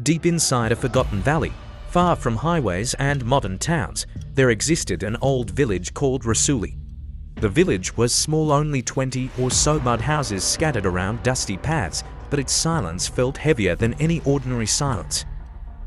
Deep inside a forgotten valley, far from highways and modern towns, there existed an old village called Rasuli. The village was small, only 20 or so mud houses scattered around dusty paths, but its silence felt heavier than any ordinary silence.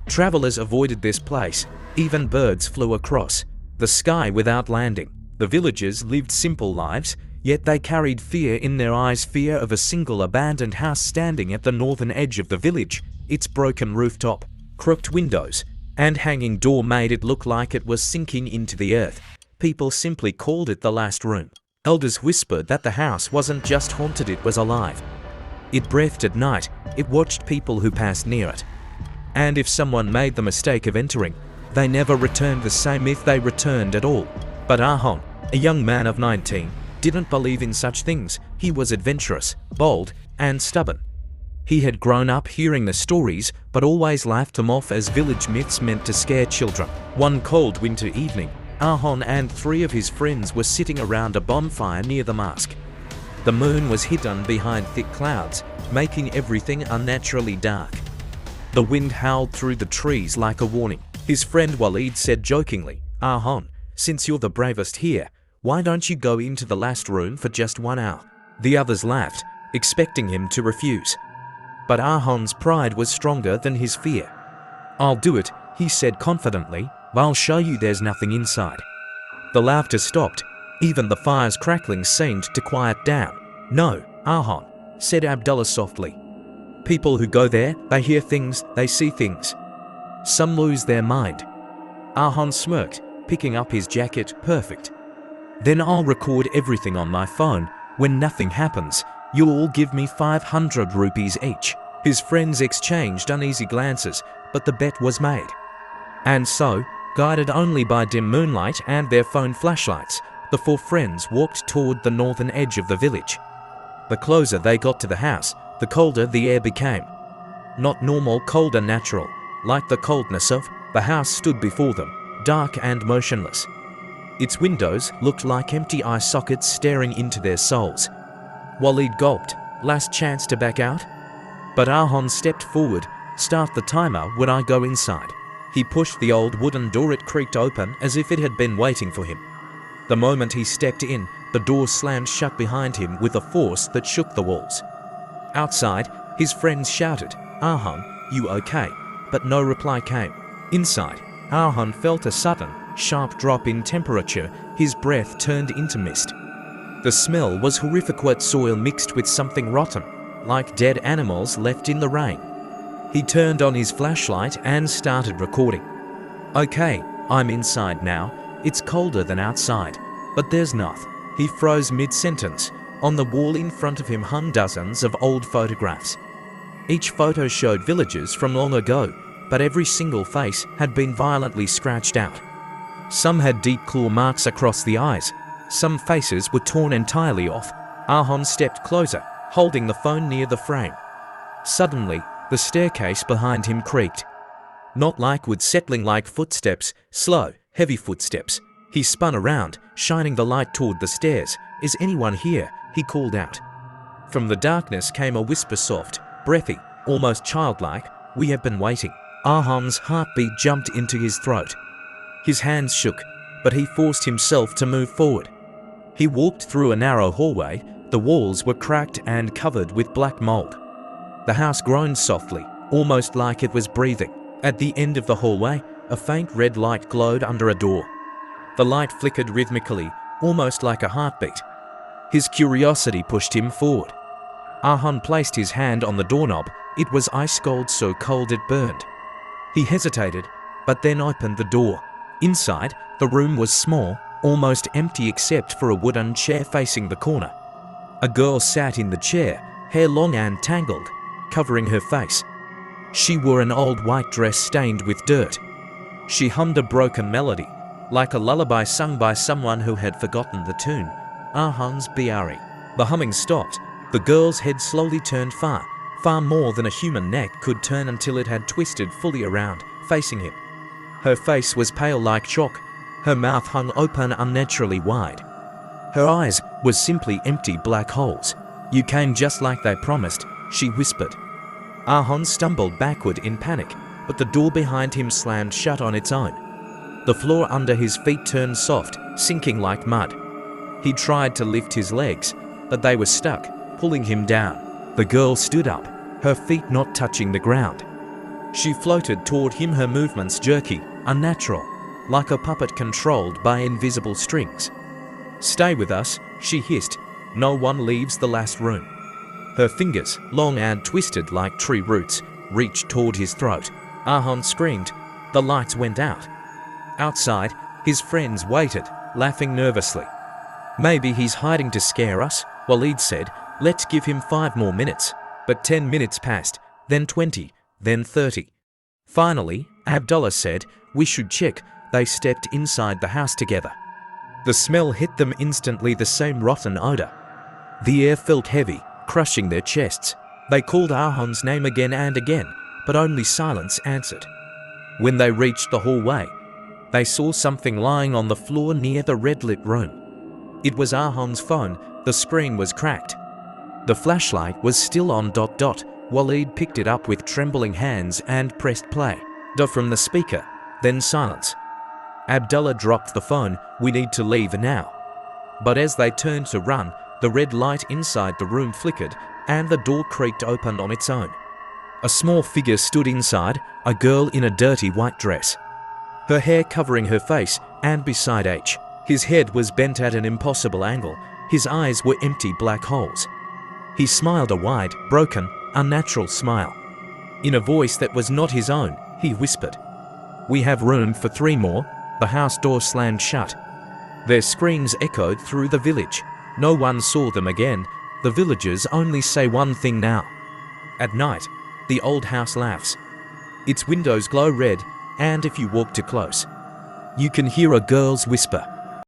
Travelers avoided this place, even birds flew across the sky without landing. The villagers lived simple lives, yet they carried fear in their eyes, fear of a single abandoned house standing at the northern edge of the village. Its broken rooftop, crooked windows, and hanging door made it look like it was sinking into the earth. People simply called it the last room. Elders whispered that the house wasn't just haunted, it was alive. It breathed at night, it watched people who passed near it. And if someone made the mistake of entering, they never returned the same if they returned at all. But Arhaan, a young man of 19, didn't believe in such things. He was adventurous, bold, and stubborn. He had grown up hearing the stories, but always laughed them off as village myths meant to scare children. One cold winter evening, Arhaan and 3 of his friends were sitting around a bonfire near the mosque. The moon was hidden behind thick clouds, making everything unnaturally dark. The wind howled through the trees like a warning. His friend Walid said jokingly, "Arhaan, since you're the bravest here, why don't you go into the last room for just 1 hour?" The others laughed, expecting him to refuse. But Arhaan's pride was stronger than his fear. "I'll do it," he said confidently. "I'll show you there's nothing inside." The laughter stopped. Even the fire's crackling seemed to quiet down. "No, Arhaan," said Abdullah softly. "People who go there, they hear things, they see things. Some lose their mind." Arhaan smirked, picking up his jacket. "Perfect. Then I'll record everything on my phone. When nothing happens, you'll all give me 500 rupees each." His friends exchanged uneasy glances, but the bet was made. And so, guided only by dim moonlight and their phone flashlights, the 4 friends walked toward the northern edge of the village. The closer they got to the house, the colder the air became. Not normal, colder, natural. Like the coldness of the house stood before them, dark and motionless. Its windows looked like empty eye sockets staring into their souls. Walid gulped. "Last chance to back out?" But Arhaan stepped forward. "Start the timer when I go inside." He pushed the old wooden door. It creaked open as if it had been waiting for him. The moment he stepped in, the door slammed shut behind him with a force that shook the walls. Outside, his friends shouted, "Arhaan, you okay?" But no reply came. Inside, Arhaan felt a sudden, sharp drop in temperature. His breath turned into mist. The smell was horrific, wet soil mixed with something rotten, like dead animals left in the rain. He turned on his flashlight and started recording. "Okay, I'm inside now. It's colder than outside, but there's nothing." He froze mid-sentence. On the wall in front of him hung dozens of old photographs. Each photo showed villages from long ago, but every single face had been violently scratched out. Some had deep claw marks across the eyes. Some faces were torn entirely off. Arhaan stepped closer, holding the phone near the frame. Suddenly, the staircase behind him creaked. Not like wood, settling like footsteps, slow, heavy footsteps. He spun around, shining the light toward the stairs. "Is anyone here?" he called out. From the darkness came a whisper, soft, breathy, almost childlike. "We have been waiting." Arhaan's heartbeat jumped into his throat. His hands shook, but he forced himself to move forward. He walked through a narrow hallway. The walls were cracked and covered with black mold. The house groaned softly, almost like it was breathing. At the end of the hallway, a faint red light glowed under a door. The light flickered rhythmically, almost like a heartbeat. His curiosity pushed him forward. Arhaan placed his hand on the doorknob. It was ice cold, so cold it burned. He hesitated, but then opened the door. Inside, the room was small, almost empty except for a wooden chair facing the corner. A girl sat in the chair, hair long and tangled, covering her face. She wore an old white dress stained with dirt. She hummed a broken melody, like a lullaby sung by someone who had forgotten the tune. Arhaan's Biari. The humming stopped. The girl's head slowly turned far, far more than a human neck could turn until it had twisted fully around, facing him. Her face was pale like chalk. Her mouth hung open unnaturally wide. Her eyes were simply empty black holes. "You came just like they promised," she whispered. Arhaan stumbled backward in panic, but the door behind him slammed shut on its own. The floor under his feet turned soft, sinking like mud. He tried to lift his legs, but they were stuck, pulling him down. The girl stood up, her feet not touching the ground. She floated toward him, her movements jerky, unnatural, like a puppet controlled by invisible strings. "Stay with us," she hissed. "No one leaves the last room." Her fingers, long and twisted like tree roots, reached toward his throat. Arhaan screamed. The lights went out. Outside, his friends waited, laughing nervously. "Maybe he's hiding to scare us," Walid said. "Let's give him 5 more minutes." But 10 minutes passed, then 20, then 30. Finally, Abdullah said, "We should check." They stepped inside the house together. The smell hit them instantly, the same rotten odor. The air felt heavy, crushing their chests. They called Arhaan's name again and again, but only silence answered. When they reached the hallway, they saw something lying on the floor near the red-lit room. It was Arhaan's phone. The screen was cracked. The flashlight was still on. Walid picked it up with trembling hands and pressed play. From the speaker, then silence. Abdullah dropped the phone. "We need to leave now." But as they turned to run, the red light inside the room flickered and the door creaked open on its own. A small figure stood inside, a girl in a dirty white dress, her hair covering her face, and beside H. His head was bent at an impossible angle. His eyes were empty black holes. He smiled, a wide, broken, unnatural smile. In a voice that was not his own, he whispered, "We have room for 3 more." The house door slammed shut. Their screams echoed through the village. No one saw them again. The villagers only say one thing now. At night, the old house laughs. Its windows glow red, and if you walk too close, you can hear a girl's whisper,